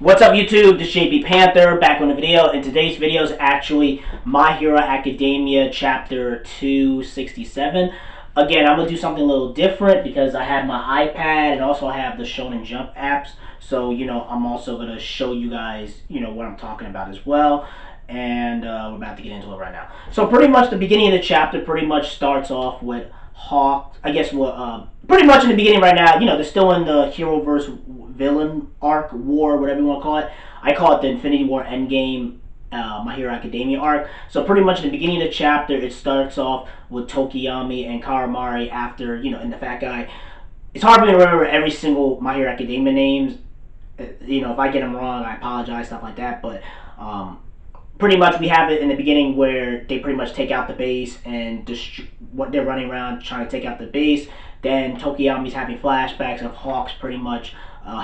What's up YouTube, this is JB Panther back on the video, and today's video is actually My Hero Academia chapter 267. Again, I'm going to do something a little different because I have my iPad and also I have the Shonen Jump apps. So, I'm also going to show you guys, what I'm talking about as well. And we're about to get into it right now. So pretty much the beginning of the chapter pretty much starts off with Hawk. I guess pretty much in the beginning right now, they're still in the hero versus villain arc, war, whatever you want to call it. I call it the Infinity War Endgame My Hero Academia arc. So pretty much in the beginning of the chapter, it starts off with Tokiyami and Karamari after, and the fat guy. It's hard for me to remember every single My Hero Academia names. If I get them wrong, I apologize, stuff like that. But pretty much we have it in the beginning where they pretty much take out the base and what they're running around trying to take out the base. Then Tokiyami's having flashbacks of Hawks pretty much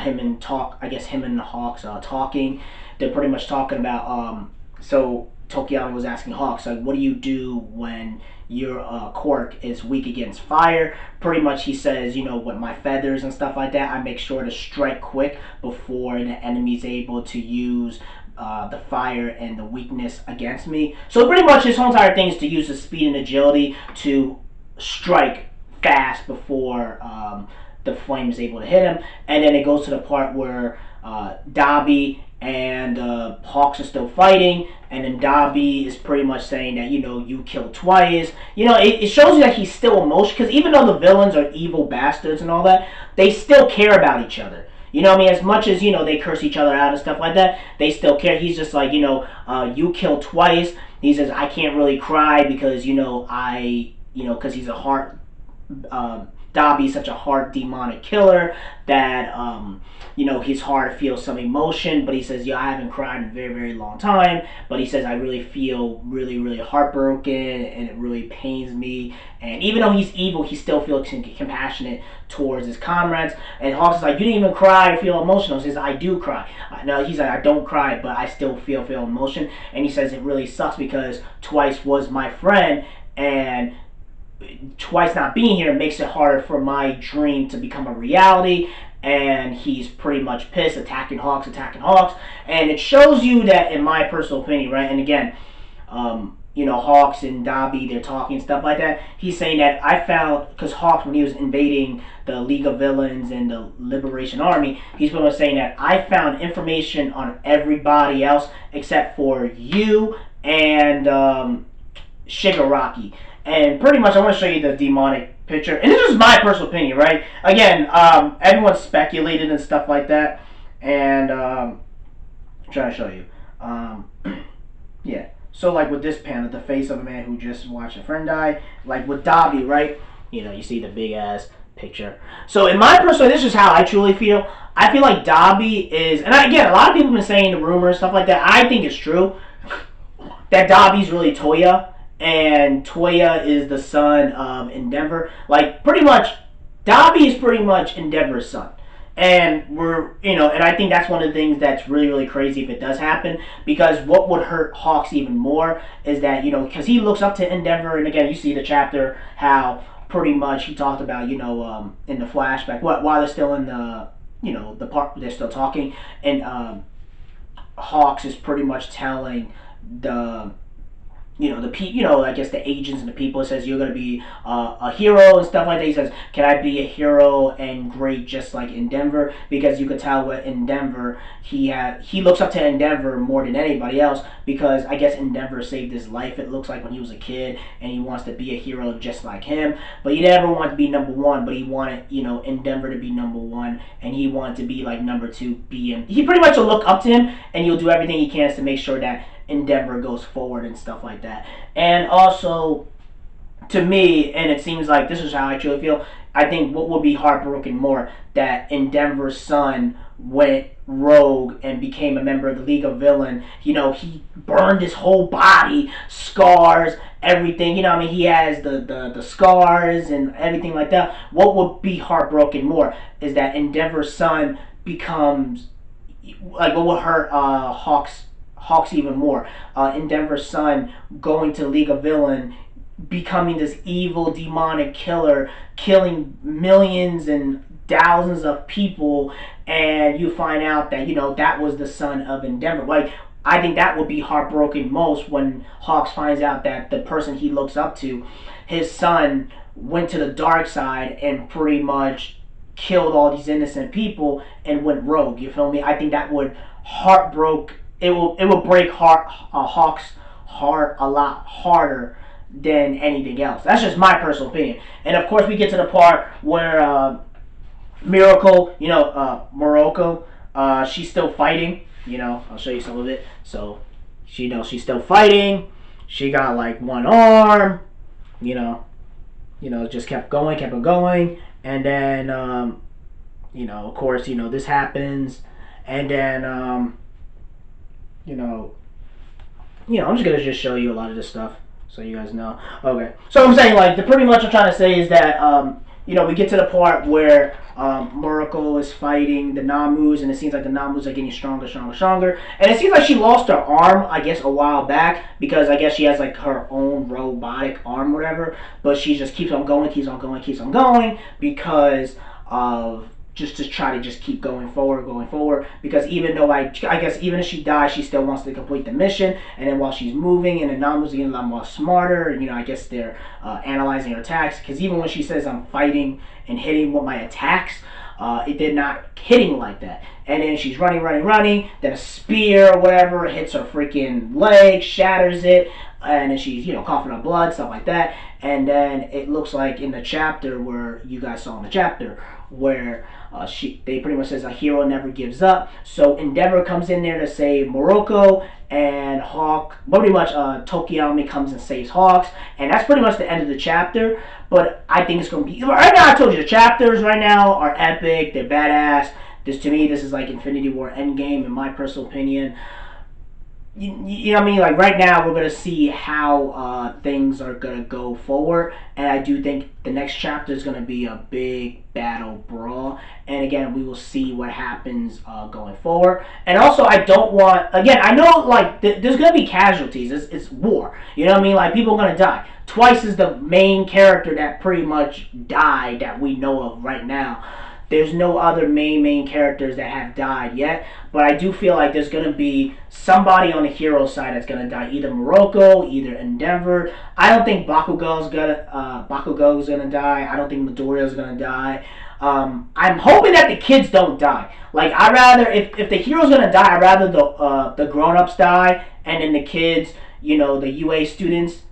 him and the Hawks talking. They're pretty much talking about so Tokiyami was asking Hawks, like, what do you do when your quirk is weak against fire? Pretty much he says, with my feathers and stuff like that, I make sure to strike quick before the enemy's able to use the fire and the weakness against me. So pretty much his whole entire thing is to use the speed and agility to strike fast before the flame is able to hit him. And then it goes to the part where Dobby and Hawks are still fighting, and then Dobby is pretty much saying that, you killed twice. It shows you that he's still emotional, because even though the villains are evil bastards and all that, they still care about each other. As much as, they curse each other out and stuff like that, they still care. He's just like, you killed twice. He says, I can't really cry because, because he's a heart, Dobby's such a hard demonic killer that, his heart feels some emotion, but he says, I haven't cried in a very, very long time, but he says, I really feel really, really heartbroken, and it really pains me, and even though he's evil, he still feels compassionate towards his comrades. And Hawks is like, you didn't even cry or feel emotional. He says, I do cry. No, he's like, I don't cry, but I still feel emotion, and he says, it really sucks because Twice was my friend, and Twice not being here makes it harder for my dream to become a reality. And he's pretty much pissed, attacking Hawks, and it shows you that, in my personal opinion, right? And again, Hawks and Dobby, they're talking stuff like that. He's saying that I found, because Hawks, when he was invading the League of Villains and the Liberation Army, he's pretty much saying that I found information on everybody else except for you and Shigaraki. And pretty much I want to show you the demonic picture. And this is my personal opinion, right? Again, everyone's speculated and stuff like that. And I'm trying to show you. Yeah. So like with this panel, the face of a man who just watched a friend die. Like with Dobby, right? You see the big ass picture. So in my personal, this is how I truly feel. I feel like Dobby is, and again, a lot of people have been saying the rumors, stuff like that. I think it's true that Dobby's really Toya. And Toya is the son of Endeavor. Like, pretty much, Dobby is pretty much Endeavor's son. And and I think that's one of the things that's really, really crazy if it does happen. Because what would hurt Hawks even more is that, because he looks up to Endeavor. And again, you see the chapter how pretty much he talked about, in the flashback, while they're still in the, the part they're still talking. And Hawks is pretty much telling I guess the agents and the people. It says you're gonna be a hero and stuff like that. He says, "Can I be a hero and great just like Endeavor?" Because you could tell what Endeavor he looks up to Endeavor more than anybody else because I guess Endeavor saved his life. It looks like when he was a kid, and he wants to be a hero just like him. But he never wanted to be number one. But he wanted Endeavor to be number one, and he wanted to be like number two. He pretty much will look up to him, and he'll do everything he can to make sure that Endeavor goes forward and stuff like that. And also, to me, and it seems like this is how I truly feel, I think what would be heartbroken more, that Endeavor's son went rogue and became a member of the League of Villains. He burned his whole body, scars, everything. He has the scars and everything like that. What would be heartbroken more is that Endeavor's son becomes, like, what would hurt Hawks even more. Endeavor's son going to League of Villain, becoming this evil demonic killer, killing millions and thousands of people, and you find out that that was the son of Endeavor. Like, I think that would be heartbroken most when Hawks finds out that the person he looks up to, his son, went to the dark side and pretty much killed all these innocent people and went rogue. You feel me? I think that would it will break Hawks' heart a lot harder than anything else. That's just my personal opinion. And of course, we get to the part where Miracle, Morocco, she's still fighting. I'll show you some of it. So, she's still fighting. She got like one arm. Just kept going, and then, of course, this happens, and then, I'm just gonna show you a lot of this stuff so you guys know. Okay, so I'm saying, like, pretty much I'm trying to say is that, we get to the part where Miracle is fighting the Namus, and it seems like the Namus are getting stronger, and it seems like she lost her arm, I guess, a while back, because I guess she has like her own robotic arm, whatever, but she just keeps on going, because of just to try to just keep going forward, because even though I guess even if she dies, she still wants to complete the mission. And then while she's moving, and the Namus are getting a lot more smarter, and I guess they're analyzing her attacks, because even when she says I'm fighting and hitting with my attacks, it did not hitting like that. And then she's running, then a spear or whatever hits her freaking leg, shatters it, and then she's coughing up blood, stuff like that. And then it looks like in the chapter where you guys saw in the chapter where they pretty much says a hero never gives up. So Endeavor comes in there to save Morocco, and pretty much Tokiyami comes and saves Hawks, and that's pretty much the end of the chapter. But I think it's going to be, right now, I told you the chapters right now are epic, they're badass. To me, this is like Infinity War Endgame in my personal opinion. You know what I mean? Like, right now, we're going to see how things are going to go forward. And I do think the next chapter is going to be a big battle brawl. And again, we will see what happens going forward. And also, I don't want... Again, I know, like, there's going to be casualties. It's war. You know what I mean? Like, people are going to die. Twice is the main character that pretty much died that we know of right now. There's no other main characters that have died yet, but I do feel like there's going to be somebody on the hero side that's going to die. Either Morocco, either Endeavor. I don't think Bakugo's gonna die. I don't think Midoriya's gonna die. I'm hoping that the kids don't die. Like, I'd rather, if the hero's gonna die, I'd rather the grown-ups die, and then the kids, the UA students,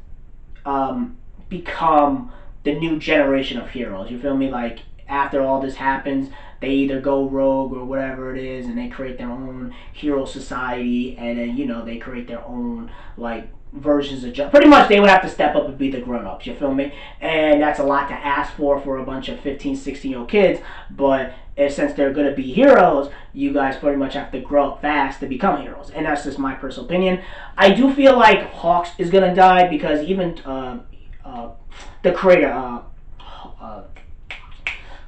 become the new generation of heroes. You feel me? Like, after all this happens, they either go rogue or whatever it is, and they create their own hero society, and then, they create their own, like, versions of... Pretty much, they would have to step up and be the grown-ups, you feel me? And that's a lot to ask for a bunch of 15, 16-year-old kids, but since they're going to be heroes, you guys pretty much have to grow up fast to become heroes, and that's just my personal opinion. I do feel like Hawks is going to die, because even the creator...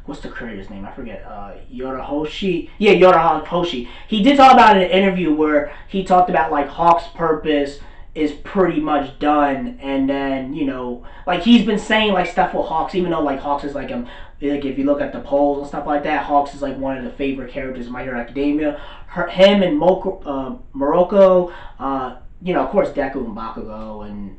what's the creator's name? I forget. Yorahoshi. Yeah, Yorahoshi. He did talk about it in an interview where he talked about, like, Hawk's purpose is pretty much done, and then, like, he's been saying, like, stuff with Hawks, even though, like, Hawks is, like, if you look at the polls and stuff like that, Hawks is, like, one of the favorite characters in My Hero Academia. Him and Morocco, of course, Deku and Bakugo, and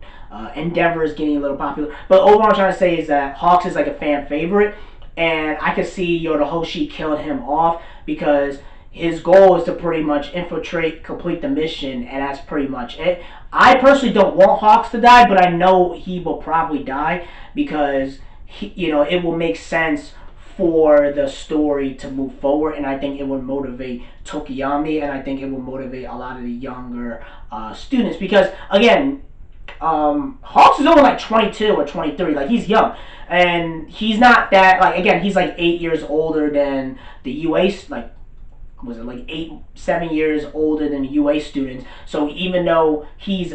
Endeavor is getting a little popular. But overall, I'm trying to say is that Hawks is, like, a fan favorite. And I could see Yorahoshi killing him off, because his goal is to pretty much infiltrate, complete the mission, and that's pretty much it. I personally don't want Hawks to die, but I know he will probably die, because it will make sense for the story to move forward, and I think it would motivate Tokiyami, and I think it will motivate a lot of the younger students, because again, Hawks is only like 22 or 23, like, he's young, and he's not that, like, again, he's like 8 years older than the UA, like, was it like 7 years older than the UA students, so even though he's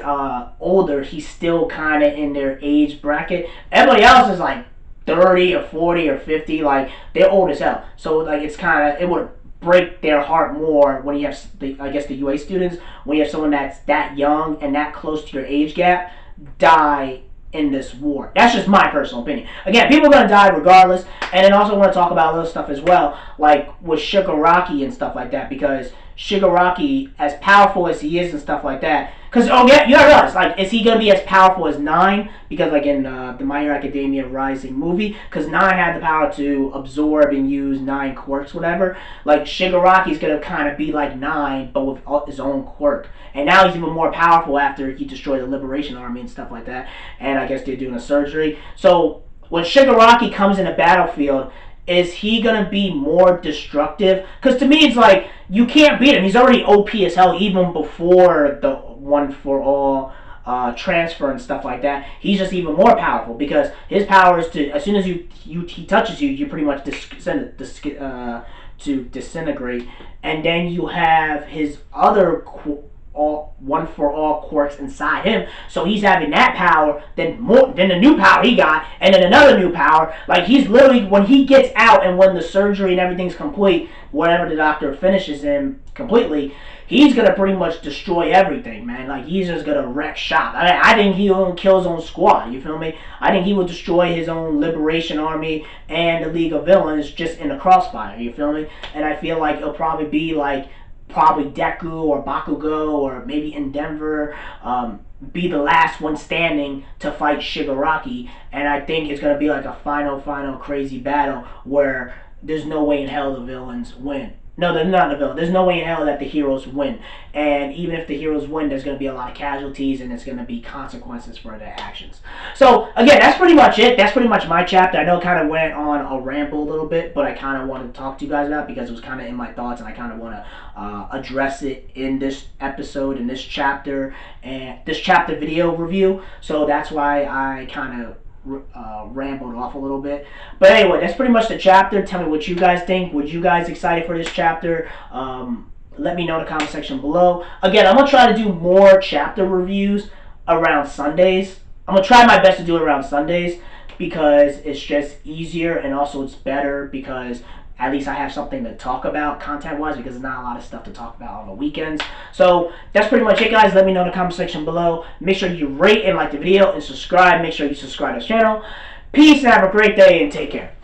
older, he's still kind of in their age bracket. Everybody else is like 30 or 40 or 50, like, they're old as hell, so, like, it's kind of, it would break their heart more when you have, the UA students, when you have someone that's that young and that close to your age gap, die in this war. That's just my personal opinion. Again, people are going to die regardless. And then also want to talk about a little stuff as well, like with Shigaraki and stuff like that, because Shigaraki, as powerful as he is and stuff like that, because, oh yeah, you gotta realize, like, is he gonna be as powerful as Nine? Because, like, in the My Hero Academia Rising movie, because Nine had the power to absorb and use 9 quirks, whatever. Like, Shigaraki's gonna kind of be like Nine, but with his own quirk. And now he's even more powerful after he destroyed the Liberation Army and stuff like that. And I guess they're doing a surgery. So, when Shigaraki comes in a battlefield, is he gonna be more destructive? Because to me, it's like, you can't beat him. He's already OP as hell even before the One for All transfer and stuff like that. He's just even more powerful because his power is to, as soon as he touches you, you pretty much to disintegrate. And then you have his other One for All quirks inside him, so he's having that power, then the new power he got, and then another new power. Like, he's literally, when he gets out and when the surgery and everything's complete, whenever the doctor finishes him completely, he's gonna pretty much destroy everything, man. Like, he's just gonna wreck shop. I think he'll kill his own squad, you feel me? I think he will destroy his own Liberation Army and the League of Villains just in the crossfire, you feel me? And I feel like it'll probably be like, Deku or Bakugo or maybe Endeavor be the last one standing to fight Shigaraki. And I think it's going to be like a final crazy battle where there's no way in hell the villains win. No, they're not the villain. There's no way in hell that the heroes win. And even if the heroes win, there's going to be a lot of casualties and there's going to be consequences for their actions. So, again, that's pretty much it. That's pretty much my chapter. I know it kind of went on a ramble a little bit, but I kind of wanted to talk to you guys about it because it was kind of in my thoughts and I kind of want to address it in this episode, in this chapter, and this chapter video review. So that's why I kind of rambled off a little bit. But anyway, that's pretty much the chapter. Tell me what you guys think. Were you guys excited for this chapter? Let me know in the comment section below. Again, I'm going to try to do more chapter reviews around Sundays. I'm going to try my best to do it around Sundays because it's just easier and also it's better because at least I have something to talk about content-wise because there's not a lot of stuff to talk about on the weekends. So that's pretty much it, guys. Let me know in the comment section below. Make sure you rate and like the video and subscribe. Make sure you subscribe to the channel. Peace and have a great day and take care.